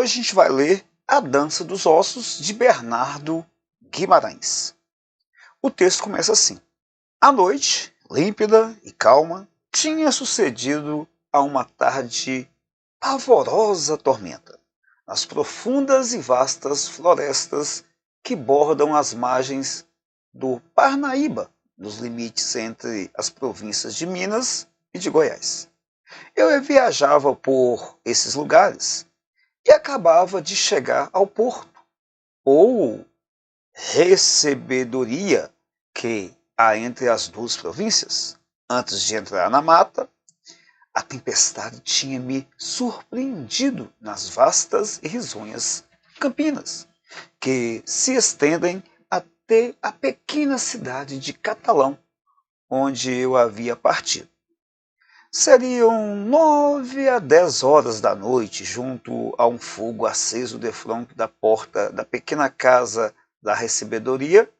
Hoje a gente vai ler A Dança dos Ossos, de Bernardo Guimarães. O texto começa assim. A noite, límpida e calma, tinha sucedido a uma tarde pavorosa tormenta, nas profundas e vastas florestas que bordam as margens do Parnaíba, nos limites entre as províncias de Minas e de Goiás. Eu viajava por esses lugares e acabava de chegar ao porto, ou recebedoria, que há entre as duas províncias. Antes de entrar na mata, a tempestade tinha me surpreendido nas vastas e risonhas campinas, que se estendem até a pequena cidade de Catalão, onde eu havia partido. Seriam 9 a 10 horas da noite, junto a um fogo aceso defronte da porta da pequena casa da recebedoria.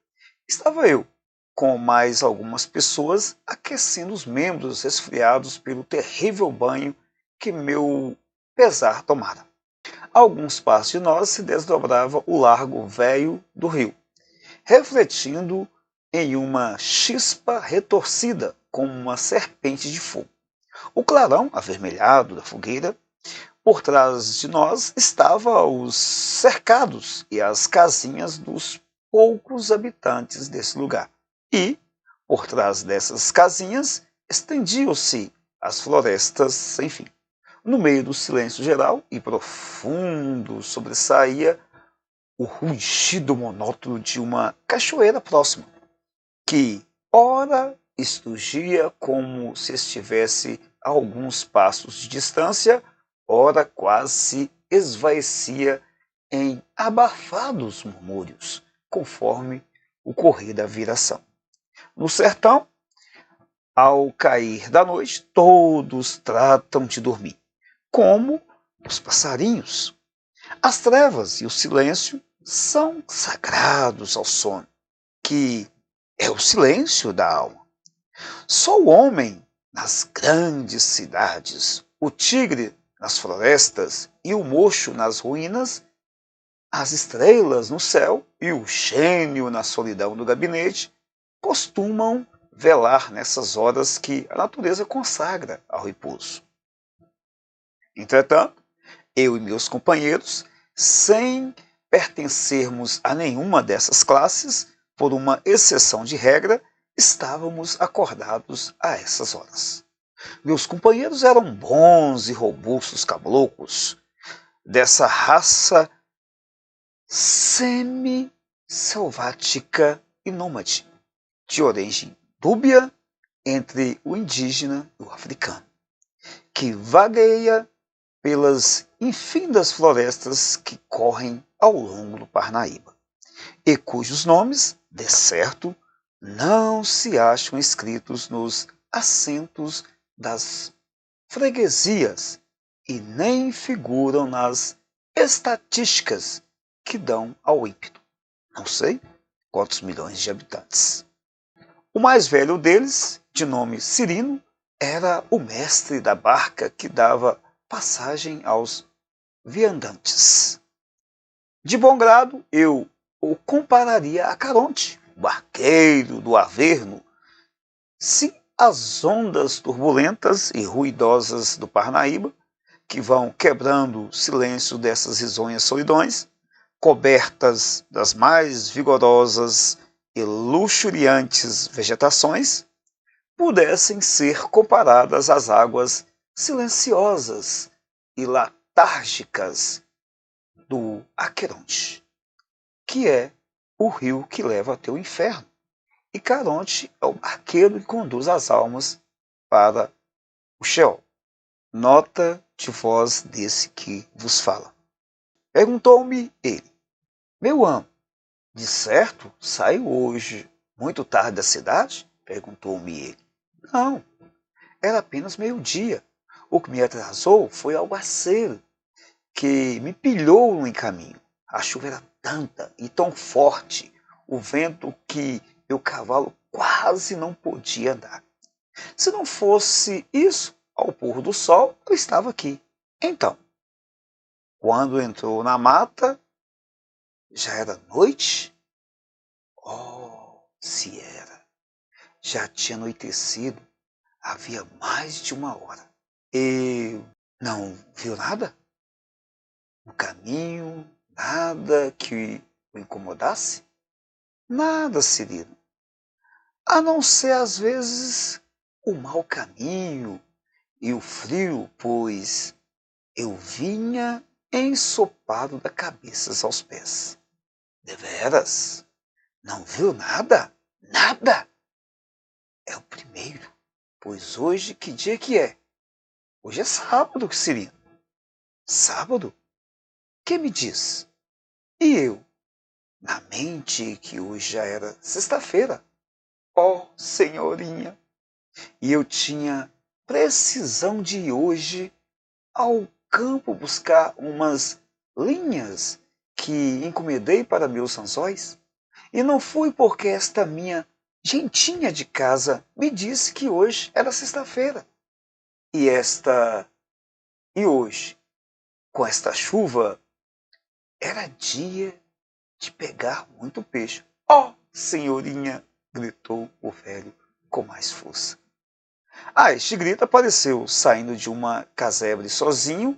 Estava eu, com mais algumas pessoas, aquecendo os membros resfriados pelo terrível banho que meu pesar tomara. A alguns passos de nós se desdobrava o largo velho do rio, refletindo em uma chispa retorcida como uma serpente de fogo. O clarão avermelhado da fogueira, por trás de nós, estava os cercados e as casinhas dos poucos habitantes desse lugar. E, por trás dessas casinhas, estendiam-se as florestas sem fim. No meio do silêncio geral e profundo sobressaía o rugido monótono de uma cachoeira próxima, que, ora, estrugia como se estivesse a alguns passos de distância, ora quase se esvaecia em abafados murmúrios, conforme o correr da viração. No sertão, ao cair da noite, todos tratam de dormir, como os passarinhos. As trevas e o silêncio são sagrados ao sono, que é o silêncio da alma. Só o homem nas grandes cidades, o tigre nas florestas e o mocho nas ruínas, as estrelas no céu e o gênio na solidão do gabinete, costumam velar nessas horas que a natureza consagra ao repouso. Entretanto, eu e meus companheiros, sem pertencermos a nenhuma dessas classes, por uma exceção de regra, estávamos acordados a essas horas. Meus companheiros eram bons e robustos caboclos, dessa raça semi-selvática e nômade, de origem dúbia entre o indígena e o africano, que vagueia pelas infindas florestas que correm ao longo do Parnaíba, e cujos nomes, de certo, não se acham escritos nos assentos das freguesias e nem figuram nas estatísticas que dão ao ímpeto, não sei quantos milhões de habitantes. O mais velho deles, de nome Cirino, era o mestre da barca que dava passagem aos viandantes. De bom grado, eu o compararia a Caronte, o barqueiro do Averno, se as ondas turbulentas e ruidosas do Parnaíba, que vão quebrando o silêncio dessas risonhas solidões, cobertas das mais vigorosas e luxuriantes vegetações, pudessem ser comparadas às águas silenciosas e letárgicas do Aqueronte, que é o rio que leva até o inferno, e Caronte é o barqueiro que conduz as almas para o Sheol. Nota de voz desse que vos fala. Perguntou-me ele: meu amo, de certo saiu hoje muito tarde da cidade? Perguntou-me ele. Não, era apenas meio-dia. O que me atrasou foi o aguaceiro, que me pilhou no caminho. A chuva era tanta e tão forte, o vento, que meu cavalo quase não podia andar. Se não fosse isso, ao pôr do sol, eu estava aqui. Então, Quando entrou na mata, já era noite? Oh, se era! Já tinha anoitecido, havia mais de 1 hora. E não viu nada no caminho, nada que o incomodasse? Nada, Cirino, a não ser às vezes o mau caminho e o frio, pois eu vinha ensopado da cabeça aos pés. Deveras? Não viu nada? Nada? É o primeiro, pois hoje que dia que é? Hoje é sábado, Cirino. Sábado? Que me diz? E eu, na mente que hoje já era sexta-feira. Oh, senhorinha! E eu tinha precisão de ir hoje ao campo buscar umas linhas que encomendei para meus anzóis. E não fui porque esta minha gentinha de casa me disse que hoje era sexta-feira. E hoje, com esta chuva, era dia de pegar muito peixe. Oh, senhorinha! Gritou o velho com mais força. Este grito apareceu saindo de uma casebre sozinho,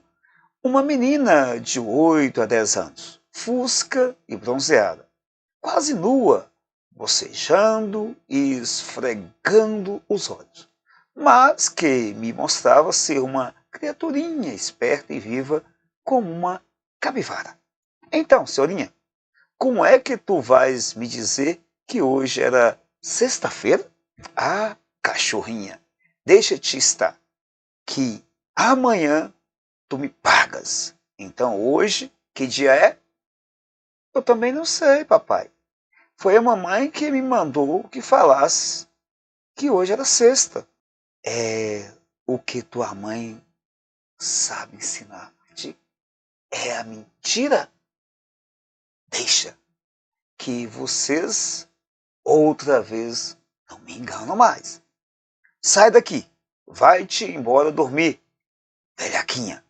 uma menina de 8 a 10 anos, fusca e bronzeada, quase nua, bocejando e esfregando os olhos, mas que me mostrava ser uma criaturinha esperta e viva como uma capivara. Então, senhorinha, como é que tu vais me dizer que hoje era sexta-feira? Ah, cachorrinha, deixa-te estar, que amanhã tu me pagas. Então hoje, que dia é? Eu também não sei, papai. Foi a mamãe que me mandou que falasse que hoje era sexta. É o que tua mãe sabe ensinar-te. É a mentira? Deixa que vocês outra vez não me enganam mais. Sai daqui, vai-te embora dormir, velhaquinha.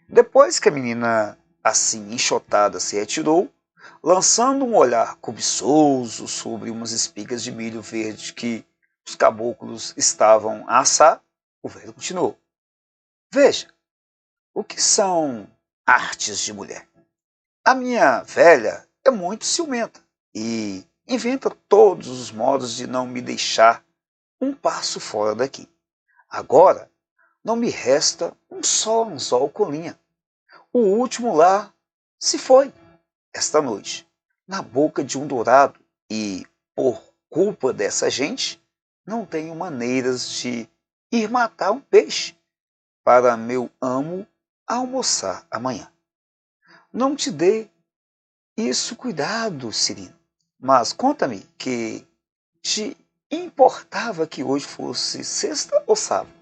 Depois que a menina, assim enxotada, se retirou, lançando um olhar cobiçoso sobre umas espigas de milho verde que os caboclos estavam a assar, o velho continuou. Veja, o que são artes de mulher? A minha velha é muito ciumenta e inventa todos os modos de não me deixar um passo fora daqui. Agora, não me resta um só anzol com linha. O último lá se foi esta noite, na boca de um dourado, e, por culpa dessa gente, não tenho maneiras de ir matar um peixe para meu amo almoçar amanhã. Não te dê isso cuidado, Cirino, mas conta-me que te importava que hoje fosse sexta ou sábado,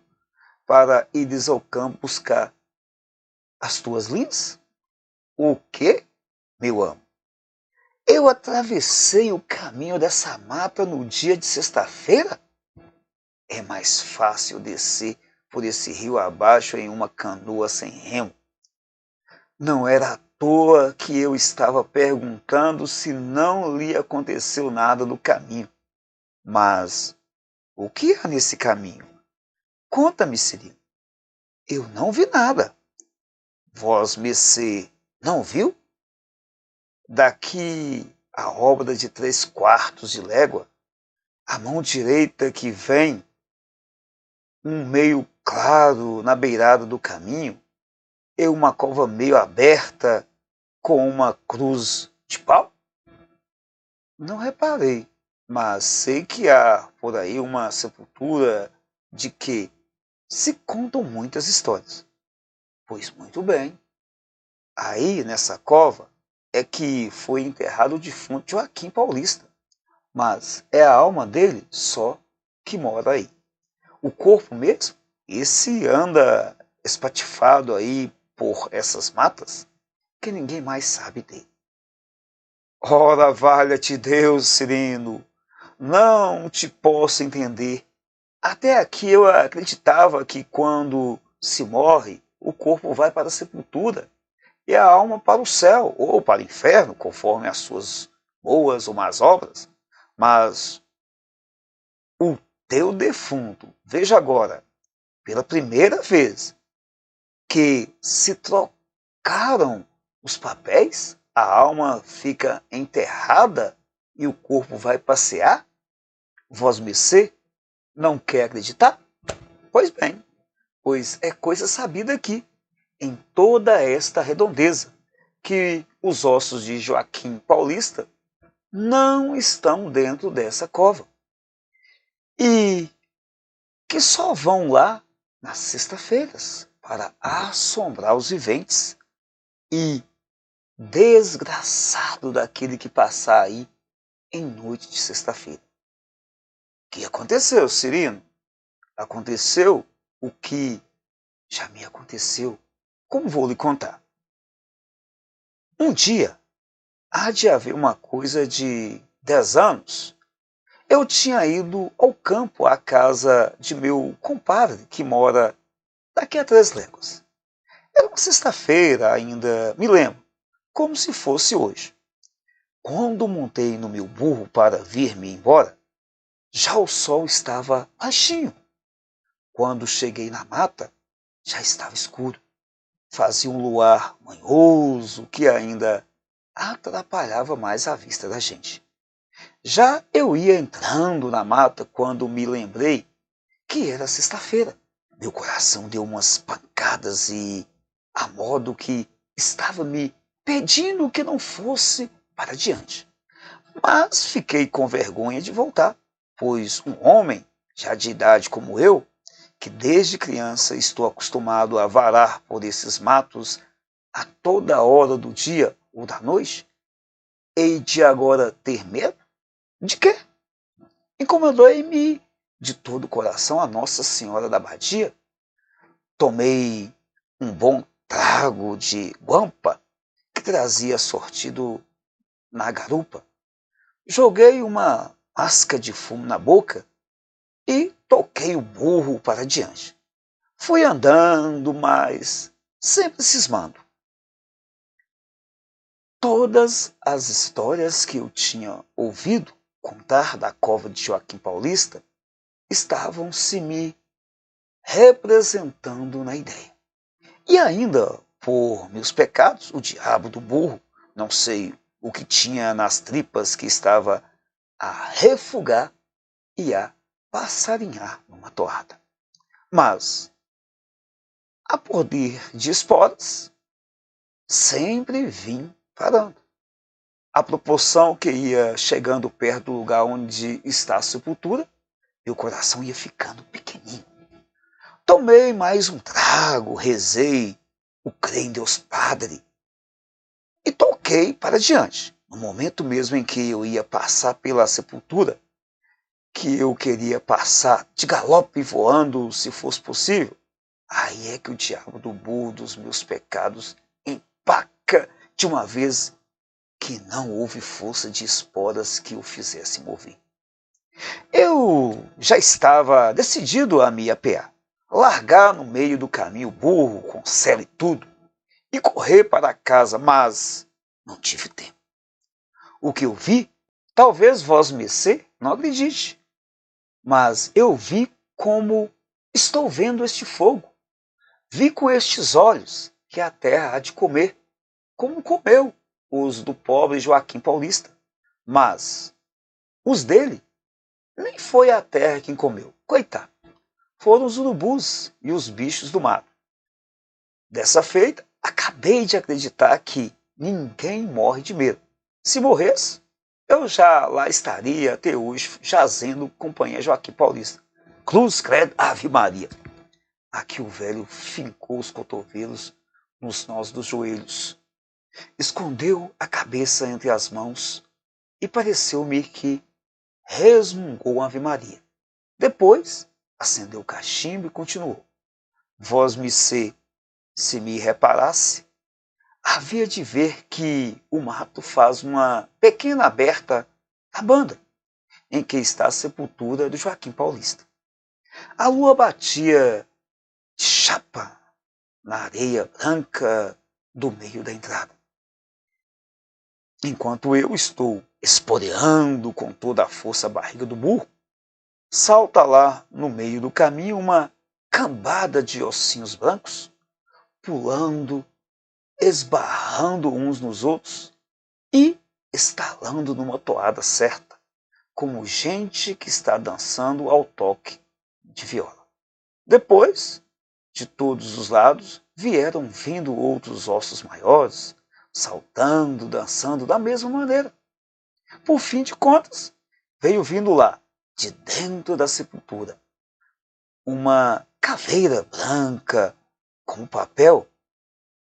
para ires ao campo buscar as tuas linhas? O quê, meu amo? Eu atravessei o caminho dessa mata no dia de sexta-feira? É mais fácil descer por esse rio abaixo em uma canoa sem remo. Não era à toa que eu estava perguntando se não lhe aconteceu nada no caminho. Mas o que há nesse caminho? Conta-me, Cirilo. Eu não vi nada. Vós, Messê, não viu? Daqui a obra de 3/4 de légua, a mão direita que vem, um meio claro na beirada do caminho, e uma cova meio aberta com uma cruz de pau? Não reparei, mas sei que há por aí uma sepultura de que se contam muitas histórias. Pois muito bem, aí nessa cova é que foi enterrado o defunto Joaquim Paulista, mas é a alma dele só que mora aí. O corpo mesmo, esse anda espatifado aí por essas matas, que ninguém mais sabe dele. Ora, valha-te Deus, Cirino, não te posso entender. Até aqui eu acreditava que quando se morre, o corpo vai para a sepultura e a alma para o céu ou para o inferno, conforme as suas boas ou más obras. Mas o teu defunto, veja agora, pela primeira vez que se trocaram os papéis, a alma fica enterrada e o corpo vai passear? Vosmecê não quer acreditar? Pois bem, pois é coisa sabida aqui, em toda esta redondeza, que os ossos de Joaquim Paulista não estão dentro dessa cova. E que só vão lá nas sextas-feiras para assombrar os viventes. E desgraçado daquele que passar aí em noite de sexta-feira. O que aconteceu, Cirino? Aconteceu o que já me aconteceu. Como vou lhe contar? Um dia, há de haver uma coisa de 10 anos, eu tinha ido ao campo à casa de meu compadre, que mora daqui a 3 léguas. Era uma sexta-feira ainda, me lembro, como se fosse hoje. Quando montei no meu burro para vir-me embora, já o sol estava baixinho. Quando cheguei na mata, já estava escuro. Fazia um luar manhoso que ainda atrapalhava mais a vista da gente. Já eu ia entrando na mata quando me lembrei que era sexta-feira. Meu coração deu umas pancadas e, a modo que estava me pedindo que não fosse para diante. Mas fiquei com vergonha de voltar, pois um homem, já de idade como eu, que desde criança estou acostumado a varar por esses matos a toda hora do dia ou da noite, hei de agora ter medo? De quê? Incomodei-me de todo o coração a Nossa Senhora da Badia. Tomei um bom trago de guampa que trazia sortido na garupa. Joguei uma asca de fumo na boca e toquei o burro para diante. Fui andando, mas sempre cismando. Todas as histórias que eu tinha ouvido contar da cova de Joaquim Paulista estavam se me representando na ideia. E ainda, por meus pecados, o diabo do burro, não sei o que tinha nas tripas que estava a refugar e a passarinhar numa toada. Mas, a poder de esporas, sempre vim parando. À proporção que ia chegando perto do lugar onde está a sepultura, meu coração ia ficando pequenino. Tomei mais um trago, rezei o Crê em Deus Padre e toquei para diante. No momento mesmo em que eu ia passar pela sepultura, que eu queria passar de galope voando, se fosse possível, aí é que o diabo do burro dos meus pecados empaca de uma vez que não houve força de esporas que o fizesse mover. Eu já estava decidido a me apear, largar no meio do caminho o burro com sela e tudo, e correr para casa, mas não tive tempo. O que eu vi, talvez vosmecê não acredite, mas eu vi como estou vendo este fogo. Vi com estes olhos que a terra há de comer, como comeu os do pobre Joaquim Paulista. Mas os dele nem foi a terra quem comeu, coitado. Foram os urubus e os bichos do mato. Dessa feita, acabei de acreditar que ninguém morre de medo. Se morresse, eu já lá estaria até hoje jazendo companhia Joaquim Paulista. Cruz, credo, Ave Maria. Aqui o velho fincou os cotovelos nos nós dos joelhos, escondeu a cabeça entre as mãos e pareceu-me que resmungou Ave Maria. Depois, acendeu o cachimbo e continuou. Vosmecê, se me reparasse, havia de ver que o mato faz uma pequena aberta à banda, em que está a sepultura do Joaquim Paulista. A lua batia de chapa na areia branca do meio da entrada. Enquanto eu estou esporeando com toda a força a barriga do burro, salta lá no meio do caminho uma cambada de ossinhos brancos, pulando, esbarrando uns nos outros e estalando numa toada certa, como gente que está dançando ao toque de viola. Depois, de todos os lados, vieram vindo outros ossos maiores, saltando, dançando da mesma maneira. Por fim de contas, veio vindo lá, de dentro da sepultura, uma caveira branca com papel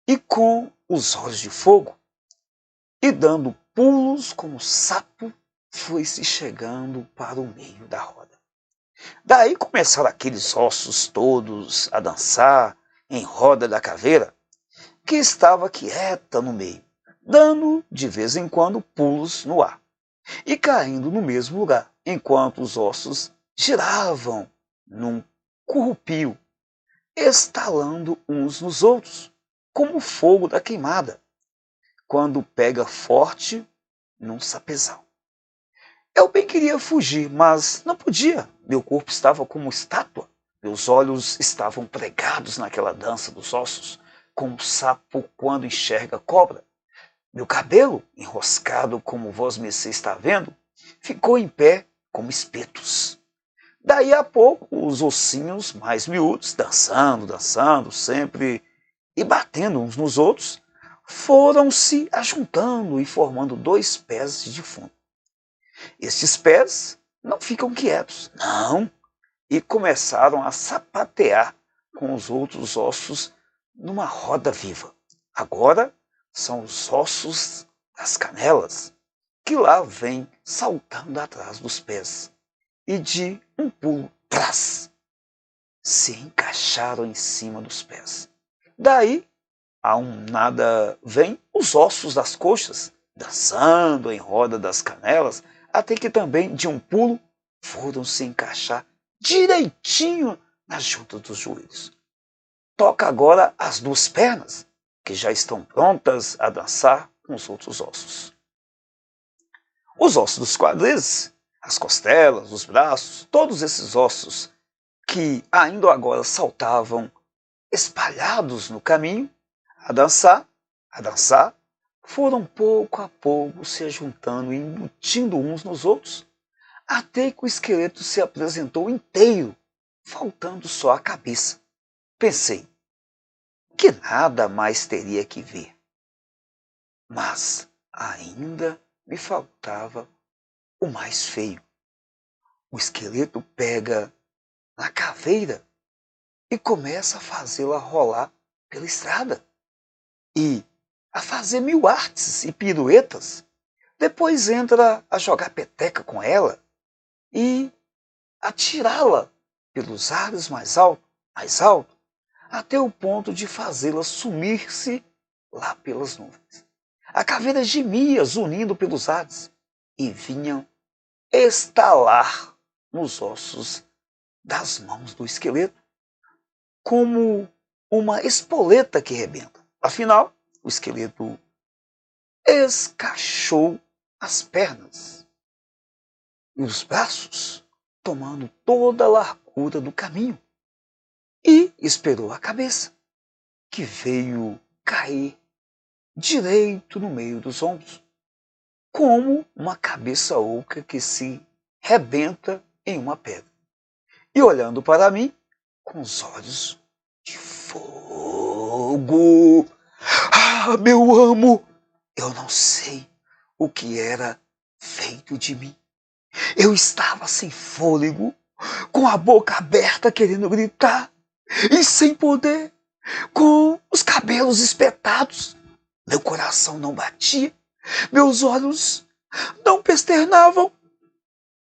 e com os olhos de fogo, e dando pulos como sapo, foi se chegando para o meio da roda. Daí começaram aqueles ossos todos a dançar em roda da caveira, que estava quieta no meio, dando de vez em quando pulos no ar e caindo no mesmo lugar, enquanto os ossos giravam num currupio, estalando uns nos outros, como o fogo da queimada, quando pega forte num sapezal. Eu bem queria fugir, mas não podia. Meu corpo estava como estátua. Meus olhos estavam pregados naquela dança dos ossos, como o sapo quando enxerga cobra. Meu cabelo, enroscado como vosmecê está vendo, ficou em pé como espetos. Daí a pouco, os ossinhos mais miúdos, dançando, dançando, sempre e batendo uns nos outros, foram se ajuntando e formando dois pés de defunto. Estes pés não ficam quietos, não, e começaram a sapatear com os outros ossos numa roda viva. Agora são os ossos das canelas, que lá vêm saltando atrás dos pés, e de um pulo, trás, se encaixaram em cima dos pés. Daí, a um nada vem os ossos das coxas, dançando em roda das canelas, até que também, de um pulo, foram se encaixar direitinho na junta dos joelhos. Toca agora as duas pernas, que já estão prontas a dançar com os outros ossos. Os ossos dos quadris, as costelas, os braços, todos esses ossos que ainda agora saltavam espalhados no caminho, a dançar, foram pouco a pouco se juntando e embutindo uns nos outros, até que o esqueleto se apresentou inteiro, faltando só a cabeça. Pensei que nada mais teria que ver, mas ainda me faltava o mais feio. O esqueleto pega na caveira e começa a fazê-la rolar pela estrada e a fazer mil artes e piruetas. Depois entra a jogar peteca com ela e a tirá-la pelos ares mais alto, até o ponto de fazê-la sumir-se lá pelas nuvens. A caveira gemia, zunindo pelos ares, e vinham estalar nos ossos das mãos do esqueleto, como uma espoleta que rebenta. Afinal, o esqueleto escachou as pernas e os braços, tomando toda a largura do caminho, e esperou a cabeça, que veio cair direito no meio dos ombros, como uma cabeça oca que se rebenta em uma pedra, e olhando para mim com os olhos de fogo. Ah, meu amo! Eu não sei o que era feito de mim. Eu estava sem fôlego, com a boca aberta querendo gritar, e sem poder, com os cabelos espetados. Meu coração não batia, meus olhos não pesternavam.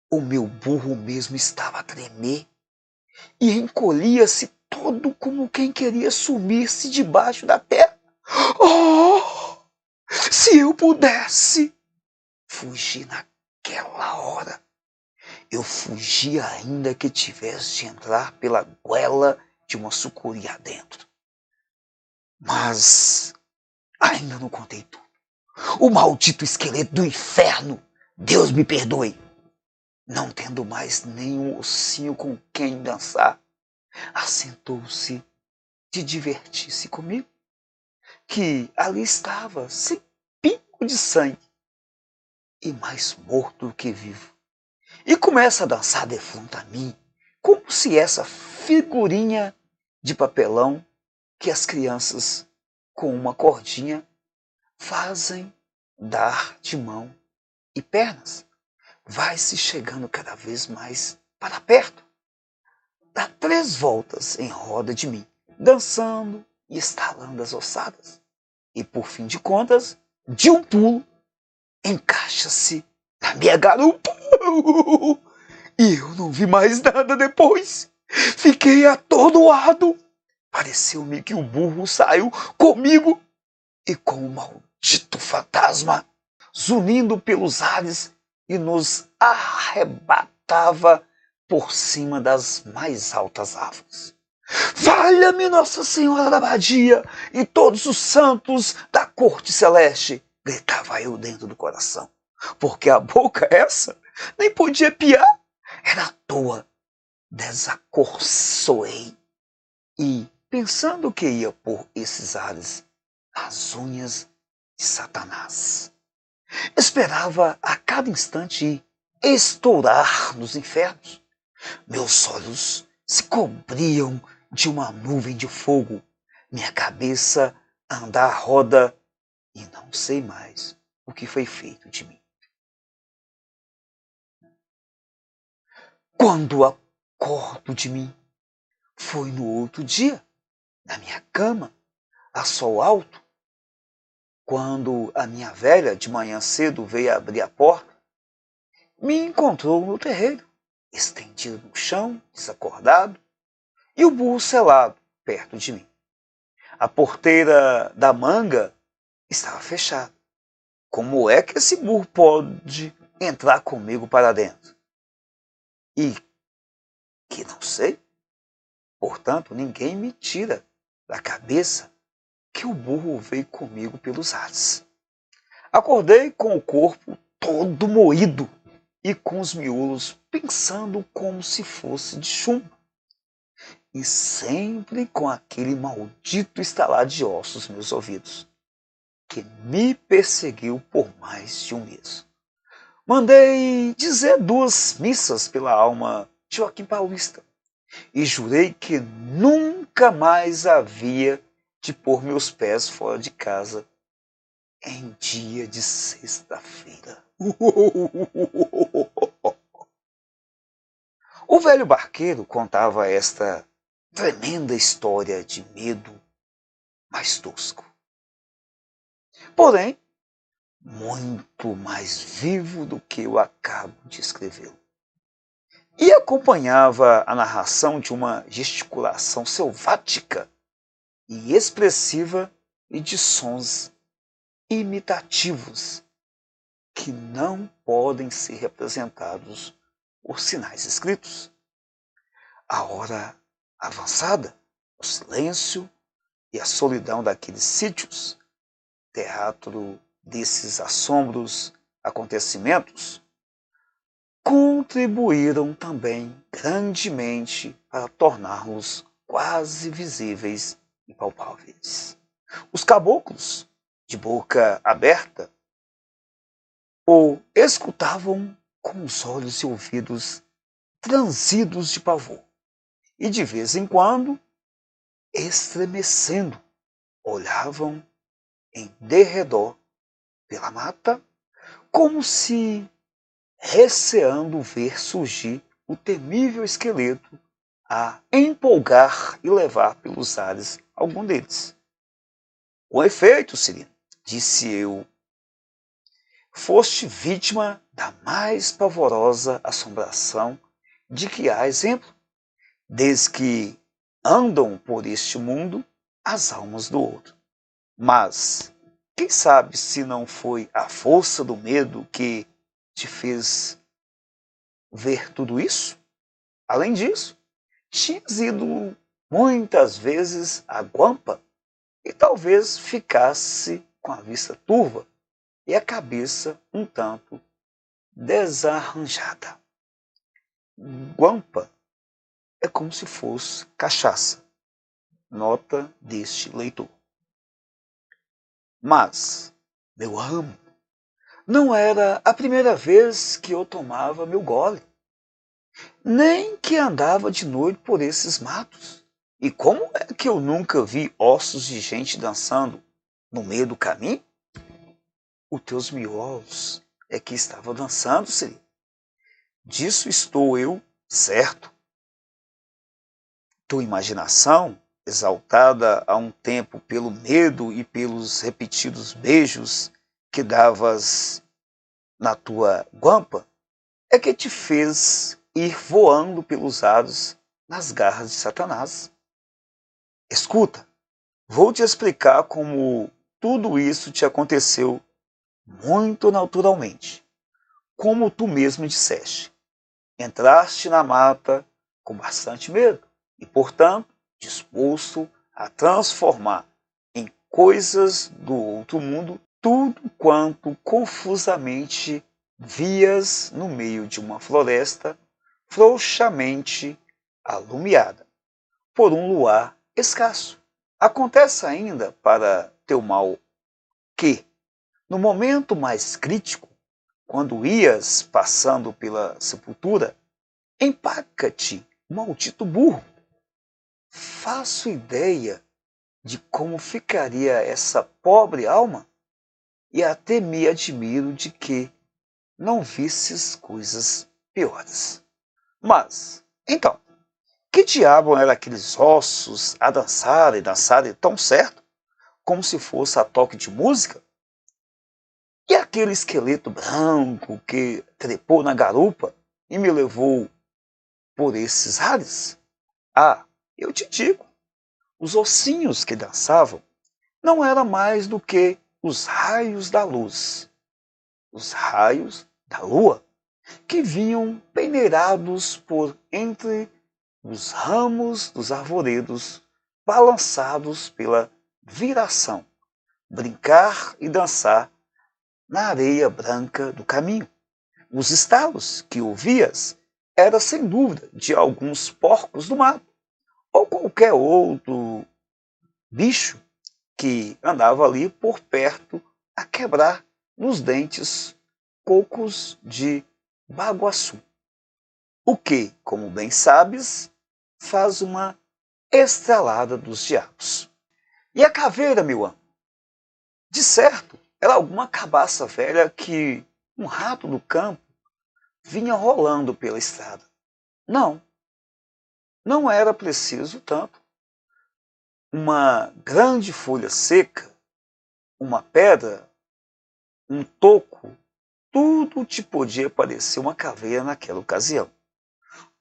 O meu burro mesmo estava a tremer e encolhia-se todo como quem queria sumir-se debaixo da terra. Oh! Se eu pudesse fugir naquela hora, eu fugia ainda que tivesse de entrar pela goela de uma sucuri adentro. Mas Ainda não contei tudo. O maldito esqueleto do inferno, Deus me perdoe, não tendo mais nenhum ossinho com quem dançar, assentou-se de divertir-se comigo, que ali estava, sem pingo de sangue, e mais morto do que vivo. E começa a dançar de frente a mim, como se essa figurinha de papelão que as crianças, com uma cordinha, fazem dar de mão e pernas. Vai se chegando cada vez mais para perto. Dá 3 voltas em roda de mim, dançando e estalando as ossadas. E por fim de contas, de um pulo, encaixa-se na minha garupa. E eu não vi mais nada depois. Fiquei atordoado. Pareceu-me que o burro saiu comigo e com o maldito fantasma, zunindo pelos ares e nos arrebatava por cima das mais altas árvores. Valha-me Nossa Senhora da Abadia e todos os santos da corte celeste, gritava eu dentro do coração, porque a boca essa nem podia piar, era à toa. Desacorçoei e, pensando que ia por esses ares as unhas de Satanás, esperava a cada instante estourar nos infernos. Meus olhos se cobriam de uma nuvem de fogo, minha cabeça anda à roda e não sei mais o que foi feito de mim. Quando acordo de mim, foi no outro dia, na minha cama, a sol alto, quando a minha velha de manhã cedo veio abrir a porta, me encontrou no terreiro, estendido no chão, desacordado, e o burro selado perto de mim. A porteira da manga estava fechada. Como é que esse burro pode entrar comigo para dentro? E que não sei. Portanto, ninguém me tira da cabeça que o burro veio comigo pelos ares. Acordei com o corpo todo moído e com os miolos pensando como se fosse de chumbo. E sempre com aquele maldito estalar de ossos nos meus ouvidos, que me perseguiu por mais de um mês. Mandei dizer 2 missas pela alma de Joaquim Paulista e jurei que nunca mais havia de pôr meus pés fora de casa em dia de sexta-feira. O velho barqueiro contava esta tremenda história de medo mais tosco. Porém, muito mais vivo do que eu acabo de escrevê-lo. E acompanhava a narração de uma gesticulação selvática e expressiva e de sons imitativos que não podem ser representados por sinais escritos. A hora avançada, o silêncio e a solidão daqueles sítios, teatro desses assombros acontecimentos, contribuíram também grandemente para torná-los quase visíveis e palpáveis. Os caboclos, de boca aberta, o escutavam com os olhos e ouvidos transidos de pavor, e de vez em quando, estremecendo, olhavam em derredor pela mata, como se receando ver surgir o temível esqueleto a empolgar e levar pelos ares algum deles. Com efeito, Cirino, disse eu, foste vítima da mais pavorosa assombração de que há exemplo, desde que andam por este mundo as almas do outro. Mas quem sabe se não foi a força do medo que te fez ver tudo isso? Além disso, tinhas ido muitas vezes à guampa e talvez ficasse com a vista turva e a cabeça um tanto desarranjada. Guampa é como se fosse cachaça, nota deste leitor. Mas, meu amo, não era a primeira vez que eu tomava meu gole, nem que andava de noite por esses matos. E como é que eu nunca vi ossos de gente dançando no meio do caminho? Os teus miolos é que estavam dançando, Siri. Disso estou eu certo. Tua imaginação, exaltada há um tempo pelo medo e pelos repetidos beijos que davas na tua guampa, é que te fez ir voando pelos ares nas garras de Satanás. Escuta, vou te explicar como tudo isso te aconteceu muito naturalmente. Como tu mesmo disseste, entraste na mata com bastante medo e, portanto, disposto a transformar em coisas do outro mundo tudo quanto confusamente vias no meio de uma floresta frouxamente alumiada por um luar escasso. Acontece ainda para teu mal que, no momento mais crítico, quando ias passando pela sepultura, empaca-te um maldito burro. Faço ideia de como ficaria essa pobre alma e até me admiro de que não visses coisas piores. Mas, então, que diabo eram aqueles ossos a dançarem tão certo, como se fosse a toque de música? E aquele esqueleto branco que trepou na garupa e me levou por esses ares? Ah, eu te digo, os ossinhos que dançavam não eram mais do que os raios da luz, os raios da lua, que vinham peneirados por entre os ramos dos arvoredos, balançados pela viração, brincar e dançar na areia branca do caminho. Os estalos que ouvias eram sem dúvida de alguns porcos do mato, ou qualquer outro bicho que andava ali por perto a quebrar nos dentes cocos de baguaçu. O que, como bem sabes, faz uma estrelada dos diabos. E a caveira, meu amo? De certo, era alguma cabaça velha que um rato do campo vinha rolando pela estrada. Não, não era preciso tanto. Uma grande folha seca, uma pedra, um toco, tudo te podia parecer uma caveira naquela ocasião.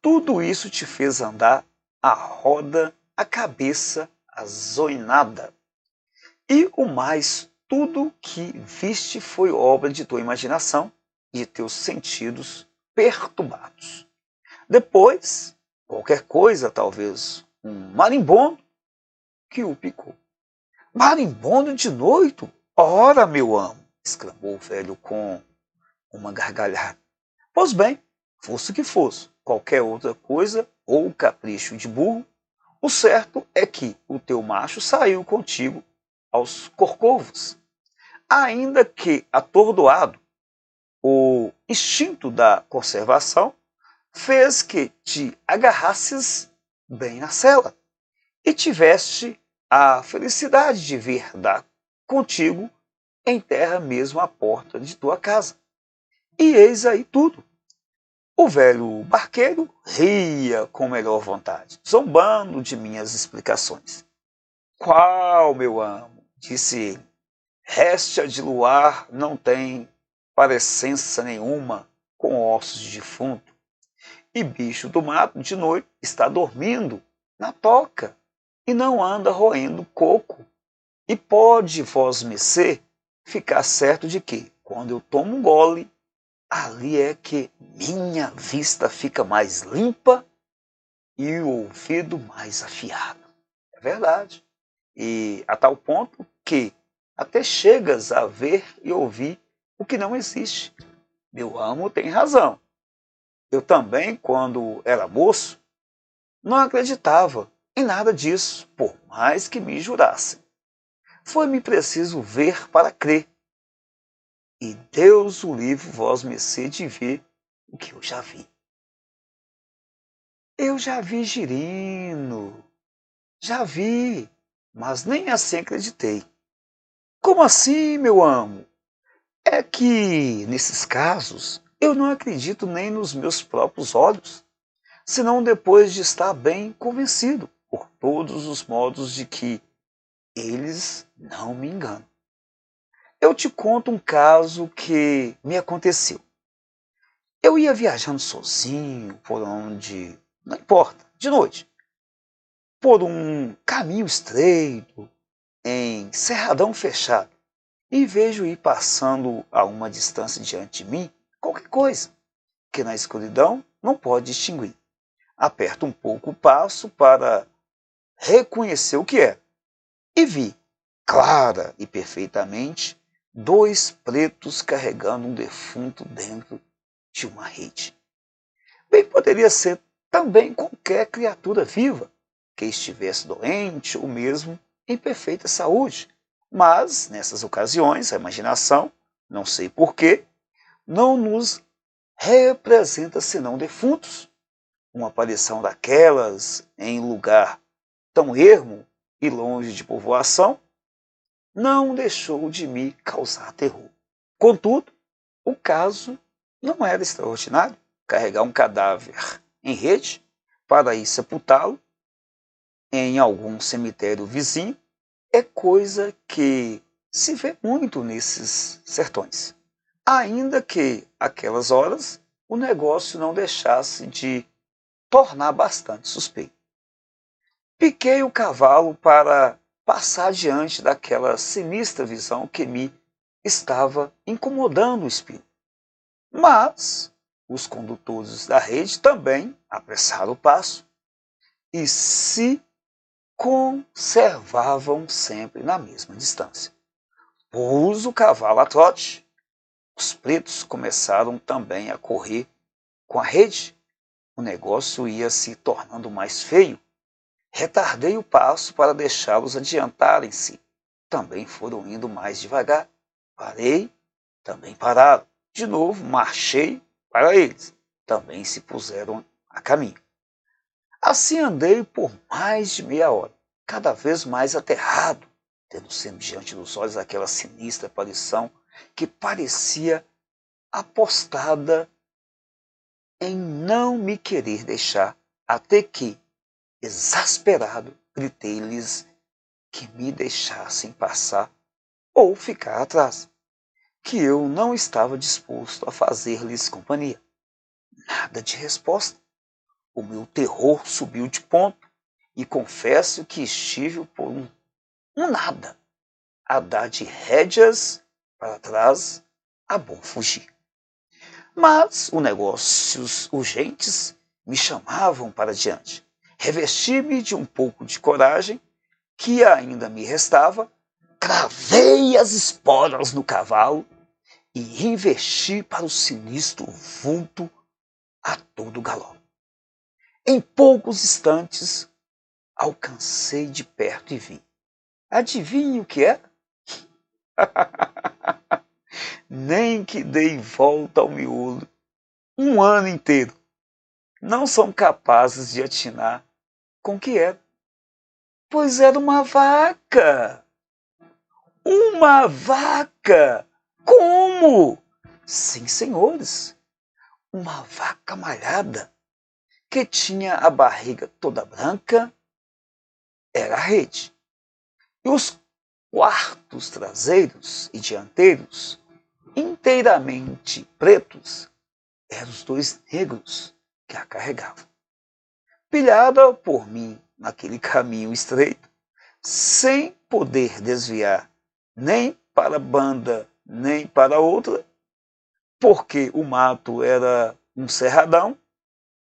Tudo isso te fez andar a roda, a cabeça azoinada. E o mais, tudo que viste foi obra de tua imaginação e de teus sentidos perturbados. Depois, qualquer coisa, talvez um marimbondo, que o picou. Marimbondo de noite? Ora, meu amo! Exclamou o velho com uma gargalhada. Pois bem, fosse o que fosse, qualquer outra coisa ou capricho de burro, o certo é que o teu macho saiu contigo aos corcovos, ainda que atordoado, o instinto da conservação fez que te agarrasses bem na cela e tiveste a felicidade de vir dar contigo em terra mesmo à porta de tua casa. E eis aí tudo. O velho barqueiro ria com melhor vontade, zombando de minhas explicações. Qual, meu amo? Disse ele. Réstia de luar não tem parecença nenhuma com ossos de defunto. E bicho do mato de noite está dormindo na toca e não anda roendo coco. E pode vós mercê ficar certo de que, quando eu tomo um gole, ali é que minha vista fica mais limpa e o ouvido mais afiado. É verdade. E a tal ponto que até chegas a ver e ouvir o que não existe. Meu amo tem razão. Eu também, quando era moço, não acreditava em nada disso, por mais que me jurassem. Foi-me preciso ver para crer. E Deus o livre vós mercê de ver o que eu já vi. Eu já vi girino, já vi, mas nem assim acreditei. Como assim, meu amo? É que, nesses casos, eu não acredito nem nos meus próprios olhos, senão depois de estar bem convencido, por todos os modos, de que eles não me enganam. Eu te conto um caso que me aconteceu. Eu ia viajando sozinho, por onde, não importa, de noite, por um caminho estreito, em cerradão fechado, e vejo ir passando a uma distância diante de mim qualquer coisa, que na escuridão não pode distinguir. Aperto um pouco o passo para reconhecer o que é, e vi, clara e perfeitamente, dois pretos carregando um defunto dentro de uma rede. Bem, poderia ser também qualquer criatura viva que estivesse doente ou mesmo em perfeita saúde. Mas, nessas ocasiões, a imaginação, não sei porquê, não nos representa senão defuntos. Uma aparição daquelas em lugar tão ermo e longe de povoação não deixou de me causar terror. Contudo, o caso não era extraordinário. Carregar um cadáver em rede para ir sepultá-lo em algum cemitério vizinho é coisa que se vê muito nesses sertões. Ainda que, aquelas horas, o negócio não deixasse de tornar bastante suspeito. Piquei o cavalo para passar diante daquela sinistra visão que me estava incomodando o espírito. Mas os condutores da rede também apressaram o passo e se conservavam sempre na mesma distância. Pus o cavalo a trote. Os pretos começaram também a correr com a rede. O negócio ia se tornando mais feio. Retardei o passo para deixá-los adiantarem-se. Também foram indo mais devagar. Parei, também pararam. De novo, marchei para eles. Também se puseram a caminho. Assim andei por mais de meia hora, cada vez mais aterrado, tendo sempre diante dos olhos aquela sinistra aparição que parecia apostada em não me querer deixar, até que, exasperado, gritei-lhes que me deixassem passar ou ficar atrás, que eu não estava disposto a fazer-lhes companhia. Nada de resposta. O meu terror subiu de ponto e confesso que estive por um nada a dar de rédeas para trás a bom fugir. Mas os negócios urgentes me chamavam para diante. Revesti-me de um pouco de coragem que ainda me restava, cravei as esporas no cavalo e investi para o sinistro vulto a todo galope. Em poucos instantes, alcancei de perto e vi. Adivinhe o que era? Nem que dei volta ao miolo um ano inteiro. Não são capazes de atinar com o que era. Pois era uma vaca! Uma vaca! Como? Sim, senhores, uma vaca malhada, que tinha a barriga toda branca, era a rede. E os quartos traseiros e dianteiros, inteiramente pretos, eram os dois negros que a carregavam. Pilhada por mim naquele caminho estreito, sem poder desviar nem para a banda nem para outra, porque o mato era um cerradão,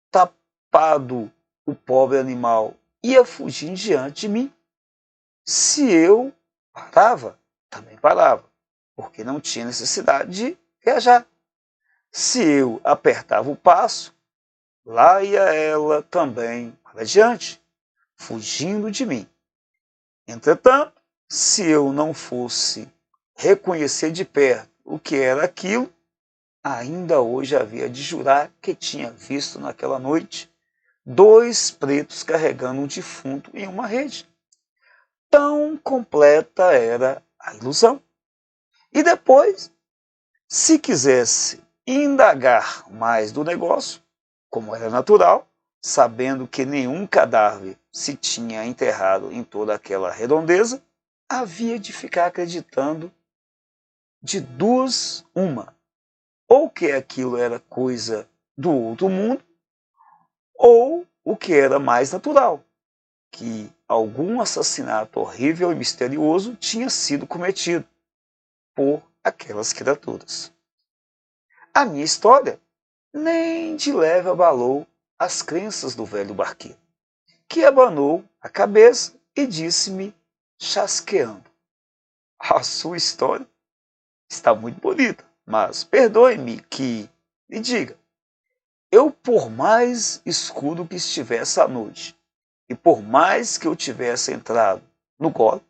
tapado o pobre animal ia fugir diante de mim. Se eu parava, também parava, porque não tinha necessidade de viajar. Se eu apertava o passo, lá ia ela também para diante, fugindo de mim. Entretanto, se eu não fosse reconhecer de perto o que era aquilo, ainda hoje havia de jurar que tinha visto naquela noite 2 pretos carregando um defunto em uma rede. Tão completa era a ilusão. E depois, se quisesse indagar mais do negócio, como era natural, sabendo que nenhum cadáver se tinha enterrado em toda aquela redondeza, havia de ficar acreditando de duas uma, ou que aquilo era coisa do outro mundo, ou o que era mais natural, que algum assassinato horrível e misterioso tinha sido cometido por aquelas criaturas. A minha história nem de leve abalou as crenças do velho barqueiro, que abanou a cabeça e disse-me, chasqueando: a sua história está muito bonita, mas perdoe-me que lhe diga, eu por mais escuro que estivesse a noite, e por mais que eu tivesse entrado no gole,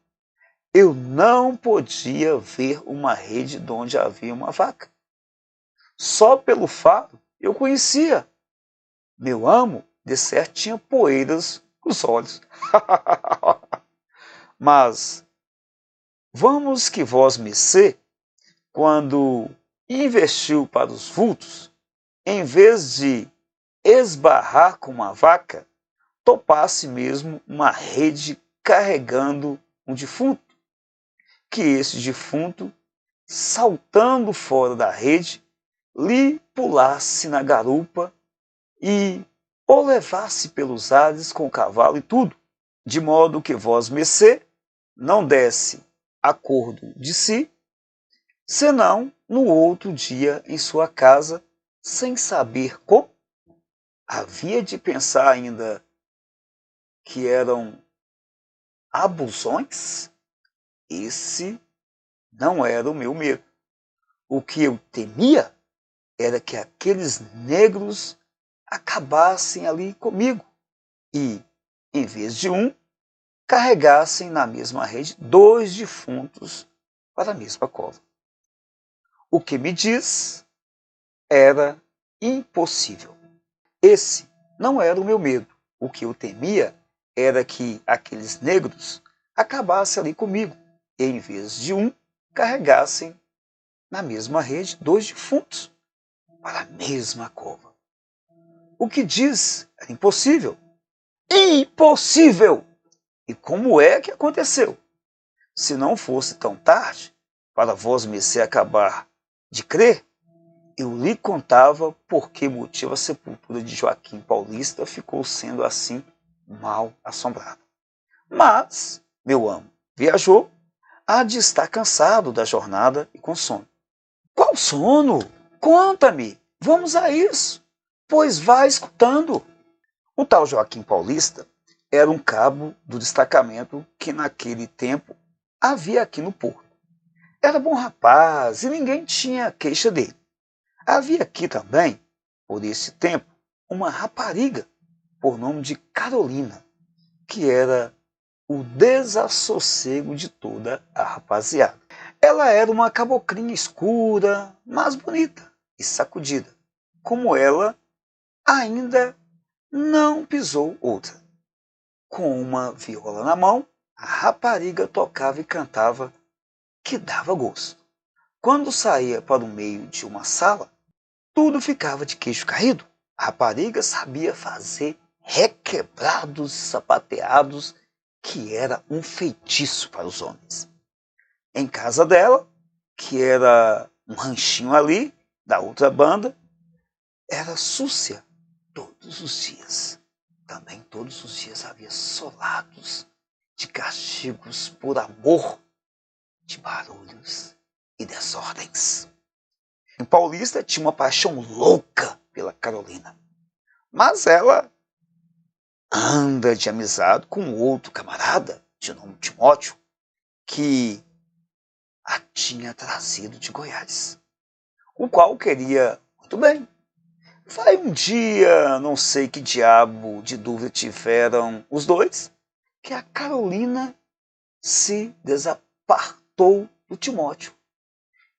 eu não podia ver uma rede onde havia uma vaca. Só pelo fato eu conhecia. Meu amo, de certo, tinha poeiras nos olhos. Mas vamos que vós mercê, quando investiu para os vultos, em vez de esbarrar com uma vaca, topasse mesmo uma rede carregando um defunto, que esse defunto, saltando fora da rede, lhe pulasse na garupa e o levasse pelos ares com o cavalo e tudo, de modo que vós mercê não desse acordo de si, senão no outro dia em sua casa, sem saber como. Havia de pensar ainda que eram abusões? Esse não era o meu medo. O que eu temia era que aqueles negros acabassem ali comigo e, em vez de um, carregassem na mesma rede 2 defuntos para a mesma cova. O que me diz era impossível. Esse não era o meu medo. O que eu temia era que aqueles negros acabassem ali comigo e, em vez de um, carregassem na mesma rede 2 defuntos para a mesma cova. O que diz era impossível. Impossível! E como é que aconteceu? Se não fosse tão tarde, para vós mercê acabar de crer, eu lhe contava por que motivo a sepultura de Joaquim Paulista ficou sendo assim mal assombrada. Mas, meu amo, viajou, há de estar cansado da jornada e com sono. Qual sono? Conta-me, vamos a isso, pois vá escutando. O tal Joaquim Paulista era um cabo do destacamento que naquele tempo havia aqui no Porto. Era bom rapaz e ninguém tinha queixa dele. Havia aqui também, por esse tempo, uma rapariga por nome de Carolina, que era o desassossego de toda a rapaziada. Ela era uma caboclinha escura, mas bonita e sacudida. Como ela, ainda não pisou outra. Com uma viola na mão, a rapariga tocava e cantava, que dava gosto. Quando saía para o meio de uma sala, tudo ficava de queixo caído. A rapariga sabia fazer requebrados sapateados, que era um feitiço para os homens. Em casa dela, que era um ranchinho ali, da outra banda, era súcia todos os dias. Também todos os dias havia solados de castigos por amor, de barulhos e desordens. O Paulista tinha uma paixão louca pela Carolina, mas ela anda de amizade com outro camarada, de nome Timóteo, que a tinha trazido de Goiás, o qual queria muito bem. Vai um dia, não sei que diabo de dúvida tiveram os dois, que a Carolina se desapartou do Timóteo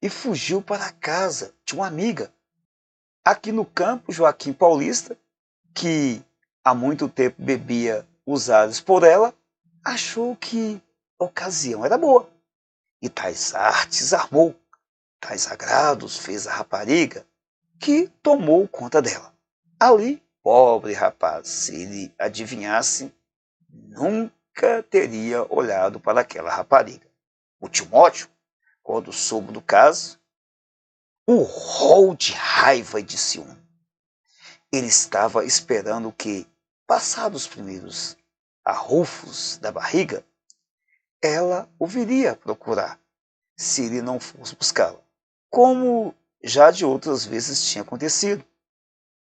e fugiu para a casa de uma amiga. Aqui no campo, Joaquim Paulista, que há muito tempo bebia usados por ela, achou que a ocasião era boa. E tais artes armou, tais agrados fez a rapariga, que tomou conta dela. Ali, pobre rapaz, se ele adivinhasse, nunca teria olhado para aquela rapariga. O Timóteo, quando soube do caso, urrou de raiva e de ciúme. Ele estava esperando que, passados os primeiros arrufos da barriga, ela o viria procurar, se ele não fosse buscá-la, como já de outras vezes tinha acontecido.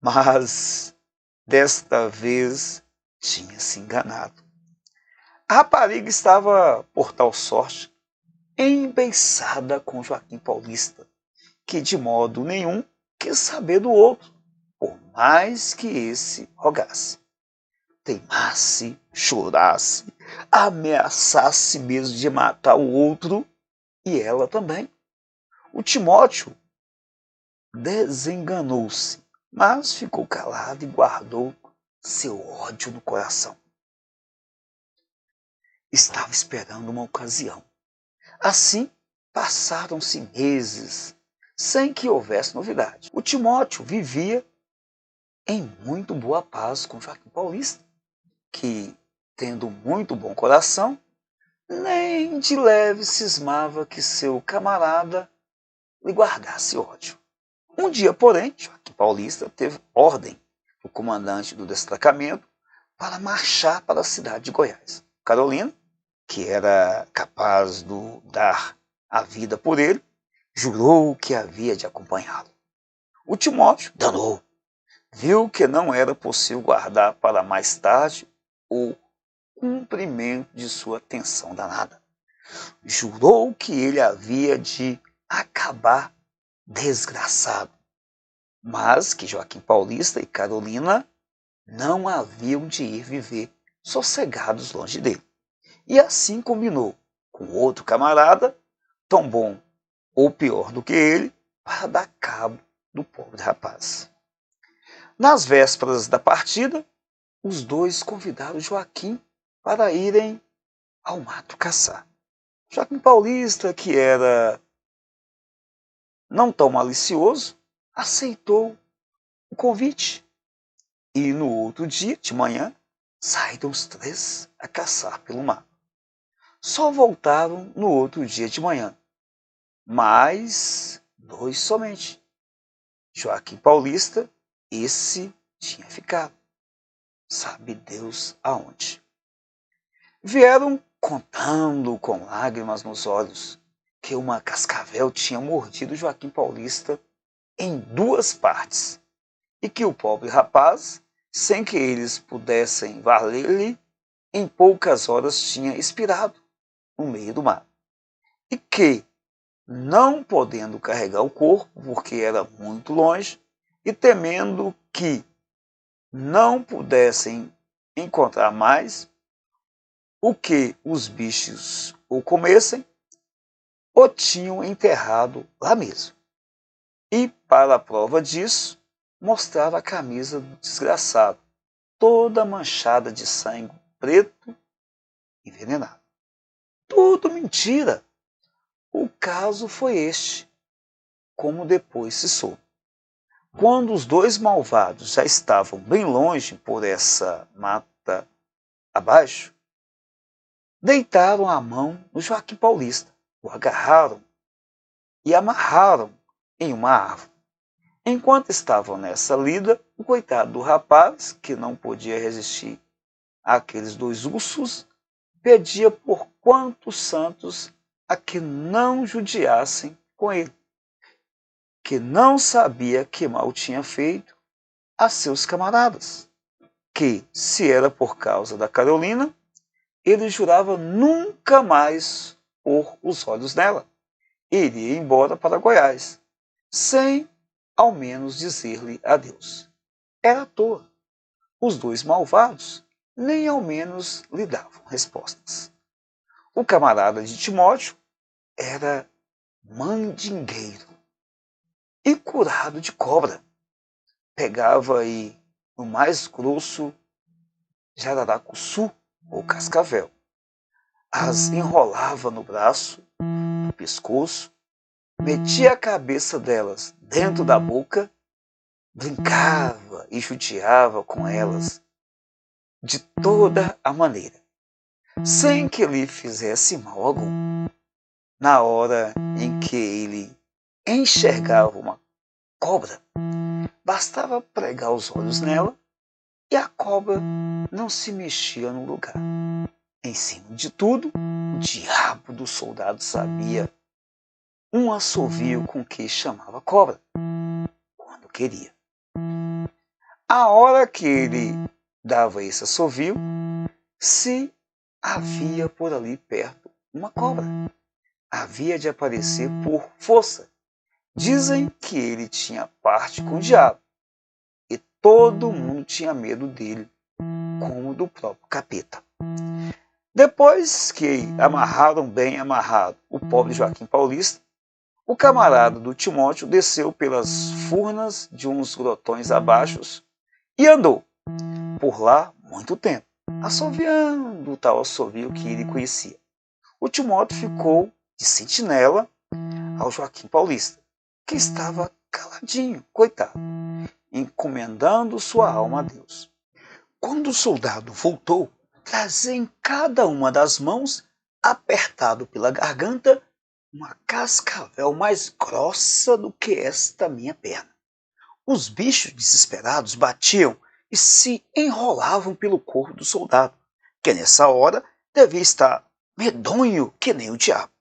Mas desta vez tinha se enganado. A rapariga estava, por tal sorte, embeiçada com Joaquim Paulista, que de modo nenhum quis saber do outro, por mais que esse rogasse, teimasse, chorasse, ameaçasse mesmo de matar o outro, e ela também. O Timóteo desenganou-se, mas ficou calado e guardou seu ódio no coração. Estava esperando uma ocasião. Assim, passaram-se meses, sem que houvesse novidade. O Timóteo vivia em muito boa paz com Joaquim Paulista, que, tendo muito bom coração, nem de leve cismava que seu camarada lhe guardasse ódio. Um dia, porém, Joaquim Paulista teve ordem do comandante do destacamento para marchar para a cidade de Goiás. Carolina, que era capaz de dar a vida por ele, jurou que havia de acompanhá-lo. O Timóteo danou, viu que não era possível guardar para mais tarde o cumprimento de sua tensão danada. Jurou que ele havia de acabar desgraçado, mas que Joaquim Paulista e Carolina não haviam de ir viver sossegados longe dele. E assim combinou com outro camarada, tão bom ou pior do que ele, para dar cabo do pobre rapaz. Nas vésperas da partida, os dois convidaram Joaquim para irem ao mato caçar. Joaquim Paulista, que era não tão malicioso, aceitou o convite. E no outro dia, de manhã, saíram os três a caçar pelo mato. Só voltaram no outro dia de manhã, mas dois somente. Joaquim Paulista, esse tinha ficado, sabe Deus aonde. Vieram contando com lágrimas nos olhos que uma cascavel tinha mordido Joaquim Paulista em duas partes e que o pobre rapaz, sem que eles pudessem valer-lhe, em poucas horas tinha expirado no meio do mar. E que, não podendo carregar o corpo, porque era muito longe, e temendo que não pudessem encontrar mais o que os bichos o comessem, o tinham enterrado lá mesmo. E, para a prova disso, mostrava a camisa do desgraçado, toda manchada de sangue preto envenenado. Tudo mentira! O caso foi este, como depois se soube. Quando os dois malvados já estavam bem longe por essa mata abaixo, deitaram a mão no Joaquim Paulista, o agarraram e amarraram em uma árvore. Enquanto estavam nessa lida, o coitado do rapaz, que não podia resistir àqueles dois ursos, pedia por quantos santos a que não judiassem com ele, que não sabia que mal tinha feito a seus camaradas, que, se era por causa da Carolina, ele jurava nunca mais pôr os olhos nela, iria embora para Goiás, sem ao menos dizer-lhe adeus. Era à toa. Os dois malvados nem ao menos lhe davam respostas. O camarada de Timóteo era mandingueiro e curado de cobra. Pegava aí no mais grosso jararacuçu ou cascavel, as enrolava no braço, no pescoço, metia a cabeça delas dentro da boca, brincava e judiava com elas de toda a maneira, sem que lhe fizesse mal algum. Na hora em que ele enxergava uma cobra, bastava pregar os olhos nela e a cobra não se mexia no lugar. Em cima de tudo, o diabo do soldado sabia um assovio com que chamava cobra, quando queria. A hora que ele dava esse assovio, se havia por ali perto uma cobra, havia de aparecer por força. Dizem que ele tinha parte com o diabo e todo mundo tinha medo dele, como do próprio capeta. Depois que amarraram bem amarrado o pobre Joaquim Paulista, o camarada do Timóteo desceu pelas furnas de uns grotões abaixo e andou por lá muito tempo, assoviando o tal assovio que ele conhecia. O Timóteo ficou de sentinela ao Joaquim Paulista, que estava caladinho, coitado, encomendando sua alma a Deus. Quando o soldado voltou, trazia em cada uma das mãos, apertado pela garganta, uma cascavel mais grossa do que esta minha perna. Os bichos desesperados batiam e se enrolavam pelo corpo do soldado, que nessa hora devia estar medonho que nem o diabo.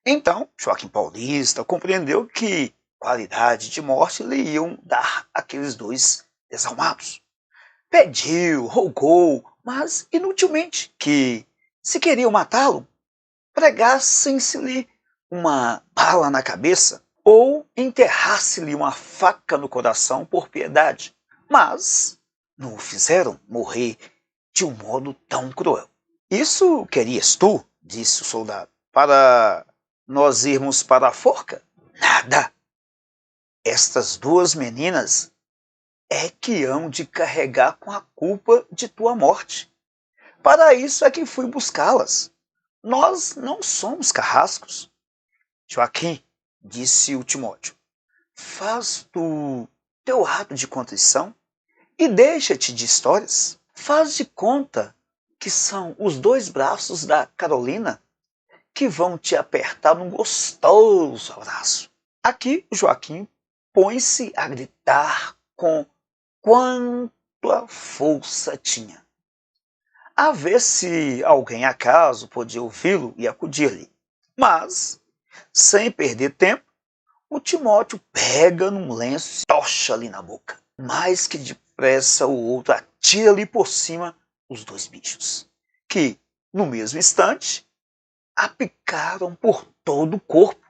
Então, Joaquim Paulista compreendeu que qualidade de morte lhe iam dar aqueles dois desalmados. Pediu, rogou, mas inutilmente, que, se queriam matá-lo, pregassem-se-lhe uma bala na cabeça ou enterrasse-lhe uma faca no coração por piedade. Mas não o fizeram morrer de um modo tão cruel. Isso querias tu, disse o soldado, para nós irmos para a forca? Nada. Estas duas meninas é que hão de carregar com a culpa de tua morte. Para isso é que fui buscá-las. Nós não somos carrascos. Joaquim, disse o Timóteo, faz tu teu ato de contrição e deixa-te de histórias. Faz de conta que são os dois braços da Carolina que vão te apertar num gostoso abraço. Aqui o Joaquim põe-se a gritar com quanta força tinha, a ver se alguém acaso podia ouvi-lo e acudir-lhe. Mas, sem perder tempo, o Timóteo pega num lenço e tocha-lhe na boca. Mais que depressa o outro atira-lhe por cima os dois bichos, que, no mesmo instante, a picaram por todo o corpo.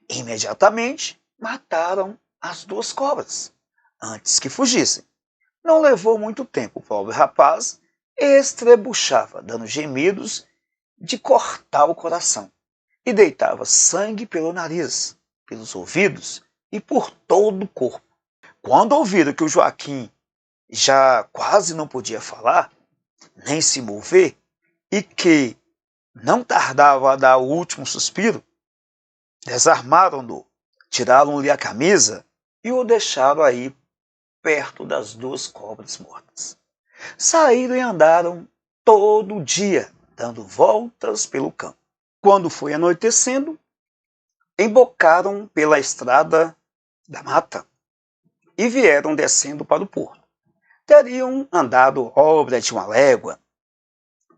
Imediatamente mataram as duas cobras, antes que fugissem. Não levou muito tempo, o pobre rapaz estrebuchava, dando gemidos de cortar o coração, e deitava sangue pelo nariz, pelos ouvidos e por todo o corpo. Quando ouviram que o Joaquim já quase não podia falar, nem se mover, e que não tardava a dar o último suspiro, desarmaram-no, tiraram-lhe a camisa e o deixaram aí perto das duas cobras mortas. Saíram e andaram todo o dia, dando voltas pelo campo. Quando foi anoitecendo, embocaram pela estrada da mata e vieram descendo para o porto. Teriam andado obra de uma légua,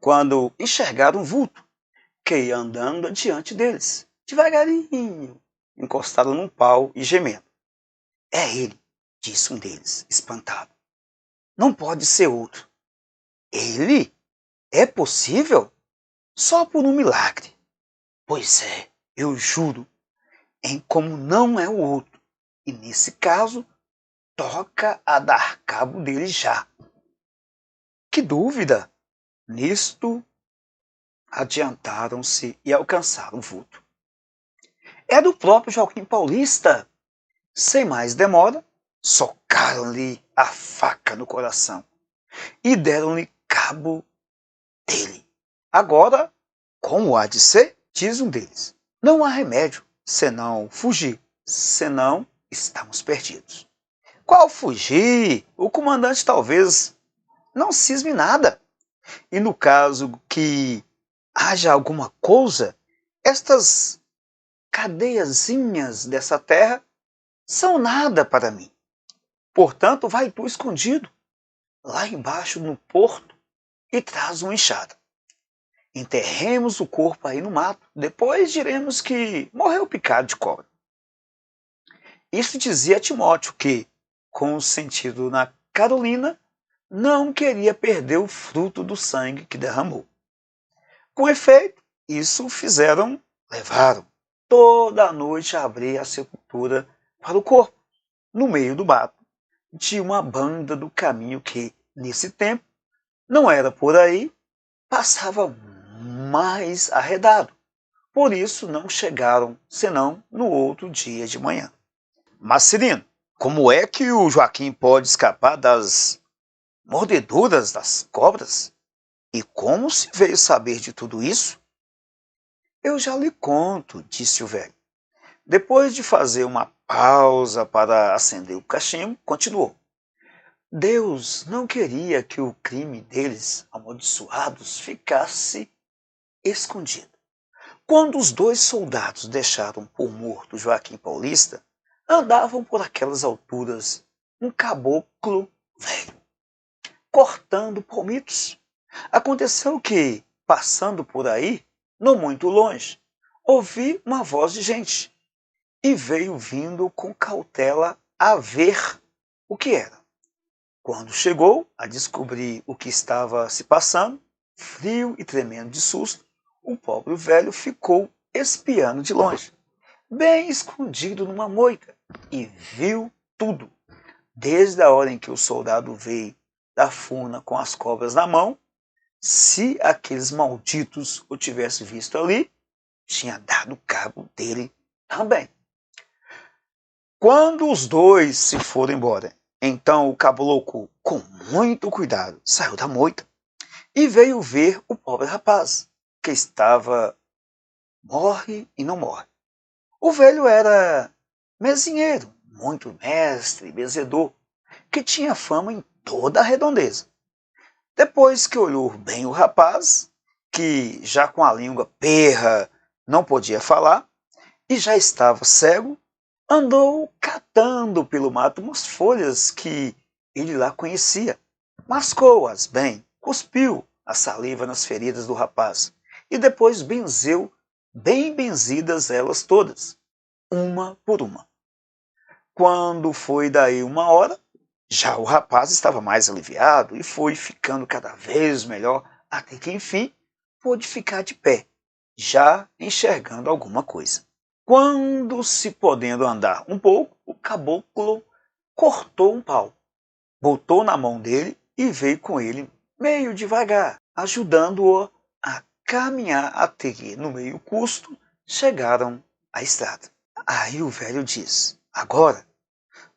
quando enxergaram um vulto que ia andando adiante deles, devagarinho, encostaram num pau e gemendo. É ele, disse um deles, espantado. Não pode ser outro. Ele? É possível? Só por um milagre. Pois é, eu juro, em como não é o outro, e nesse caso, toca a dar cabo dele já. Que dúvida! Nisto, adiantaram-se e alcançaram o vulto. É do próprio Joaquim Paulista. Sem mais demora, socaram-lhe a faca no coração e deram-lhe cabo dele. Agora, como há de ser, diz um deles, não há remédio senão fugir, senão estamos perdidos. Qual fugir? O comandante talvez não cisme nada. E no caso que haja alguma coisa, estas cadeiazinhas dessa terra são nada para mim. Portanto, vai tu escondido, lá embaixo no porto, e traz uma enxada. Enterremos o corpo aí no mato, depois diremos que morreu picado de cobra. Isso dizia Timóteo que, com o sentido na Carolina, não queria perder o fruto do sangue que derramou. Com efeito, isso fizeram, levaram. Toda a noite a abrir a sepultura para o corpo, no meio do mato, de uma banda do caminho que, nesse tempo, não era por aí, passava mais arredado. Por isso não chegaram, senão no outro dia de manhã. Mas, Cirino, como é que o Joaquim pode escapar das mordeduras das cobras? E como se veio saber de tudo isso? Eu já lhe conto, disse o velho. Depois de fazer uma pausa para acender o cachimbo, continuou. Deus não queria que o crime deles, amaldiçoados, ficasse escondido. Quando os dois soldados deixaram por morto Joaquim Paulista, andavam por aquelas alturas um caboclo velho, cortando palmitos. Aconteceu que, passando por aí, não muito longe, ouvi uma voz de gente e veio vindo com cautela a ver o que era. Quando chegou a descobrir o que estava se passando, frio e tremendo de susto, o pobre velho ficou espiando de longe, bem escondido numa moita, e viu tudo, desde a hora em que o soldado veio da furna com as cobras na mão. Se aqueles malditos o tivessem visto ali, tinha dado cabo dele também. Quando os dois se foram embora, então o caboclo, com muito cuidado, saiu da moita e veio ver o pobre rapaz, que estava morre e não morre. O velho era mezinheiro, muito mestre, benzedor, que tinha fama em toda a redondeza. Depois que olhou bem o rapaz, que já com a língua perra não podia falar e já estava cego, andou catando pelo mato umas folhas que ele lá conhecia. Mascou-as bem, cuspiu a saliva nas feridas do rapaz e depois benzeu, bem benzidas elas todas, uma por uma. Quando foi daí uma hora, já o rapaz estava mais aliviado e foi ficando cada vez melhor, até que enfim pôde ficar de pé, já enxergando alguma coisa. Quando se podendo andar um pouco, o caboclo cortou um pau, botou na mão dele e veio com ele meio devagar, ajudando-o a caminhar até que, no meio custo, chegaram à estrada. Aí o velho diz, agora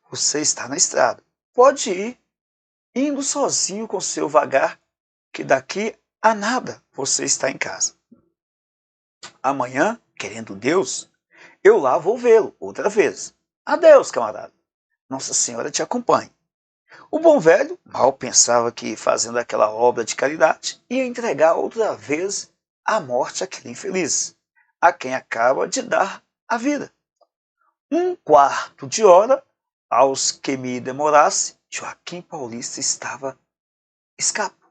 você está na estrada, pode ir, indo sozinho com seu vagar, que daqui a nada você está em casa. Amanhã, querendo Deus, eu lá vou vê-lo outra vez. Adeus, camarada. Nossa Senhora te acompanhe. O bom velho mal pensava que, fazendo aquela obra de caridade, ia entregar outra vez a morte àquele infeliz, a quem acaba de dar a vida. Um quarto de hora, aos que me demorasse, Joaquim Paulista estava escapo.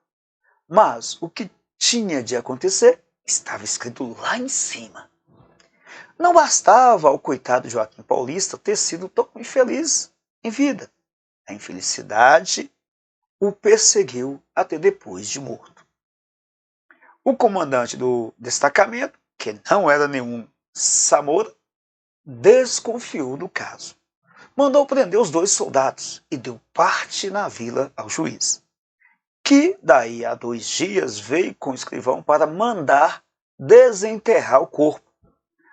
Mas o que tinha de acontecer estava escrito lá em cima. Não bastava ao coitado Joaquim Paulista ter sido tão infeliz em vida. A infelicidade o perseguiu até depois de morto. O comandante do destacamento, que não era nenhum Samora, desconfiou do caso. Mandou prender os 2 soldados e deu parte na vila ao juiz, que daí a 2 dias veio com o escrivão para mandar desenterrar o corpo.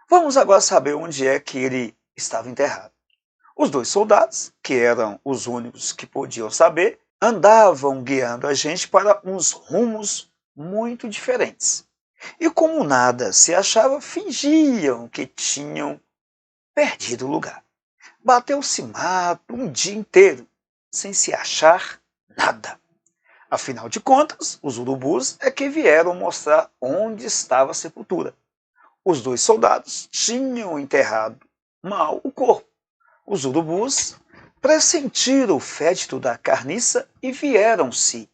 Vamos agora saber onde é que ele estava enterrado. Os 2 soldados, que eram os únicos que podiam saber, andavam guiando a gente para uns rumos muito diferentes. E como nada se achava, fingiam que tinham perdido o lugar. Bateu-se mato um dia inteiro, sem se achar nada. Afinal de contas, os urubus é que vieram mostrar onde estava a sepultura. Os 2 soldados tinham enterrado mal o corpo. Os urubus pressentiram o fétito da carniça e vieram-se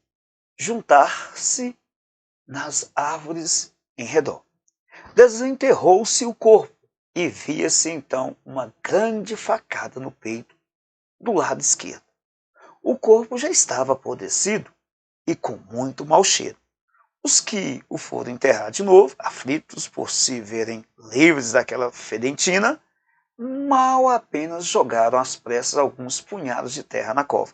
juntar-se nas árvores em redor. Desenterrou-se o corpo e via-se então uma grande facada no peito do lado esquerdo. O corpo já estava apodrecido e com muito mau cheiro. Os que o foram enterrar de novo, aflitos por se verem livres daquela fedentina, mal apenas jogaram às pressas alguns punhados de terra na cova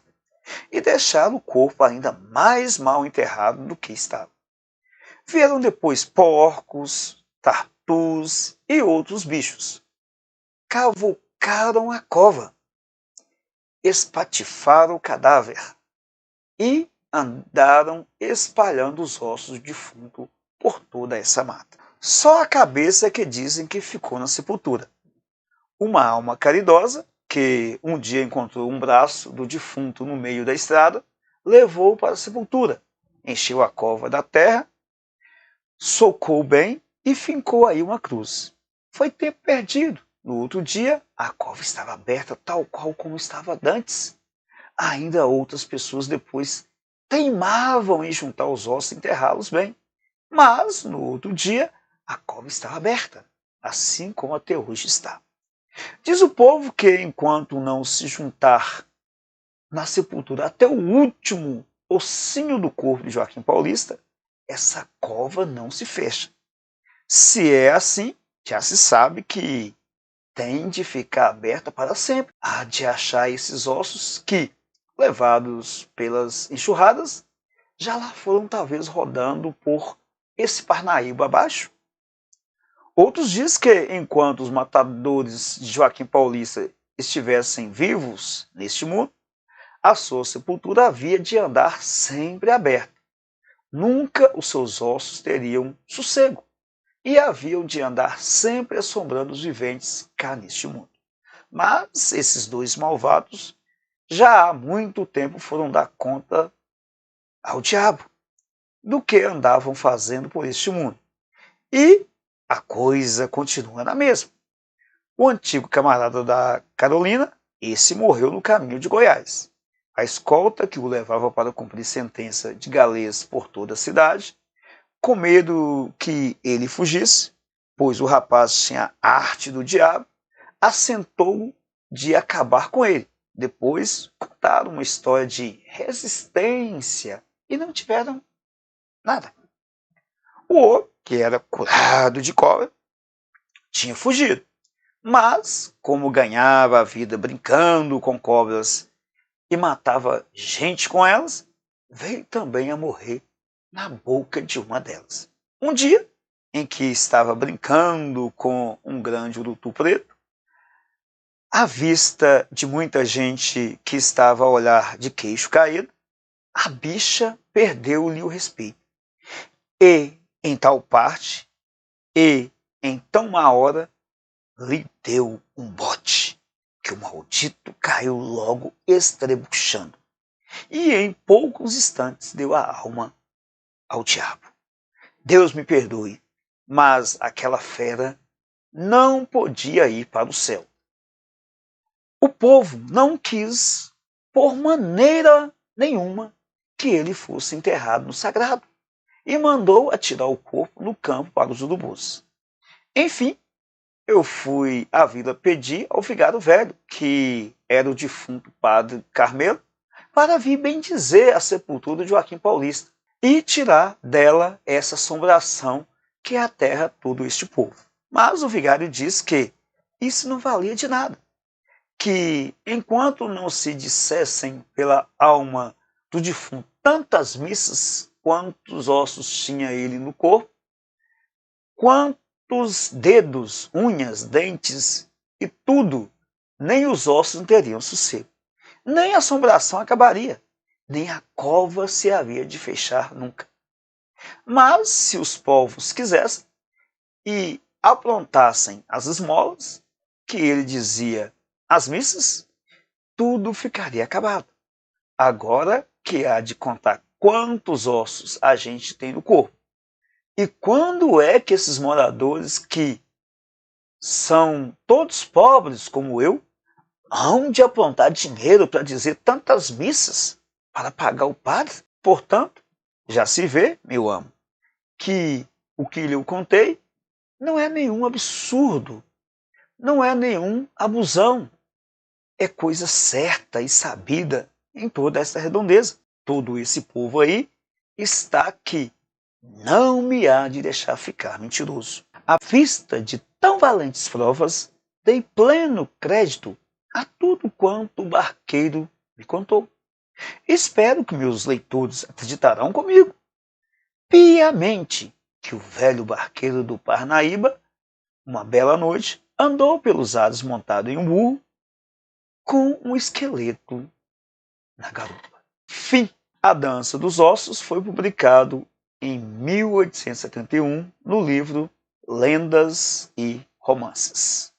e deixaram o corpo ainda mais mal enterrado do que estava. Vieram depois porcos, tartus e outros bichos. Cavucaram a cova, espatifaram o cadáver e andaram espalhando os ossos do defunto por toda essa mata. Só a cabeça é que dizem que ficou na sepultura. Uma alma caridosa, que um dia encontrou um braço do defunto no meio da estrada, levou-o para a sepultura, encheu a cova da terra, socou bem e fincou aí uma cruz. Foi tempo perdido. No outro dia, a cova estava aberta tal qual como estava antes. Ainda outras pessoas depois teimavam em juntar os ossos e enterrá-los bem. Mas, no outro dia, a cova estava aberta, assim como até hoje está. Diz o povo que, enquanto não se juntar na sepultura até o último ossinho do corpo de Joaquim Paulista, essa cova não se fecha. Se é assim, já se sabe que tem de ficar aberta para sempre. Há de achar esses ossos que, levados pelas enxurradas, já lá foram talvez rodando por esse Parnaíba abaixo. Outros dizem que, enquanto os matadores de Joaquim Paulista estivessem vivos neste mundo, a sua sepultura havia de andar sempre aberta. Nunca os seus ossos teriam sossego e haviam de andar sempre assombrando os viventes cá neste mundo. Mas esses 2 malvados já há muito tempo foram dar conta ao diabo do que andavam fazendo por este mundo. E a coisa continua na mesma. O antigo camarada da Carolina, esse morreu no caminho de Goiás. A escolta que o levava para cumprir sentença de galês por toda a cidade, com medo que ele fugisse, pois o rapaz tinha a arte do diabo, assentou de acabar com ele. Depois contaram uma história de resistência e não tiveram nada. O outro, que era curado de cobra, tinha fugido. Mas, como ganhava a vida brincando com cobras e matava gente com elas, veio também a morrer na boca de uma delas. Um dia, em que estava brincando com um grande urutu preto, à vista de muita gente que estava a olhar de queixo caído, a bicha perdeu-lhe o respeito. E, em tal parte, e em tão má hora, lhe deu um bote, que o maldito caiu logo estrebuchando, e em poucos instantes deu a alma ao diabo. Deus me perdoe, mas aquela fera não podia ir para o céu. O povo não quis, por maneira nenhuma, que ele fosse enterrado no sagrado, e mandou atirar o corpo no campo para os urubus. Enfim, eu fui à vila pedir ao vigário velho, que era o defunto padre Carmelo, para vir bendizer a sepultura de Joaquim Paulista e tirar dela essa assombração que aterra todo este povo. Mas o vigário diz que isso não valia de nada. Que enquanto não se dissessem pela alma do defunto tantas missas quantos ossos tinha ele no corpo, quantos dedos, unhas, dentes e tudo, nem os ossos teriam sossego, nem a assombração acabaria, nem a cova se havia de fechar nunca. Mas se os povos quisessem e aprontassem as esmolas, que ele dizia as missas, tudo ficaria acabado. Agora que há de contar quantos ossos a gente tem no corpo. E quando é que esses moradores, que são todos pobres como eu, hão de aprontar dinheiro para dizer tantas missas para pagar o padre? Portanto, já se vê, meu amo, que o que lhe contei não é nenhum absurdo, não é nenhum abusão. É coisa certa e sabida em toda essa redondeza. Todo esse povo aí está aqui. Não me há de deixar ficar mentiroso. À vista de tão valentes provas, dei pleno crédito a tudo quanto o barqueiro me contou. Espero que meus leitores acreditarão comigo piamente que o velho barqueiro do Parnaíba, uma bela noite, andou pelos ares montado em um burro com um esqueleto na garupa. Fim. A Dança dos Ossos foi publicado em 1871 no livro Lendas e Romances.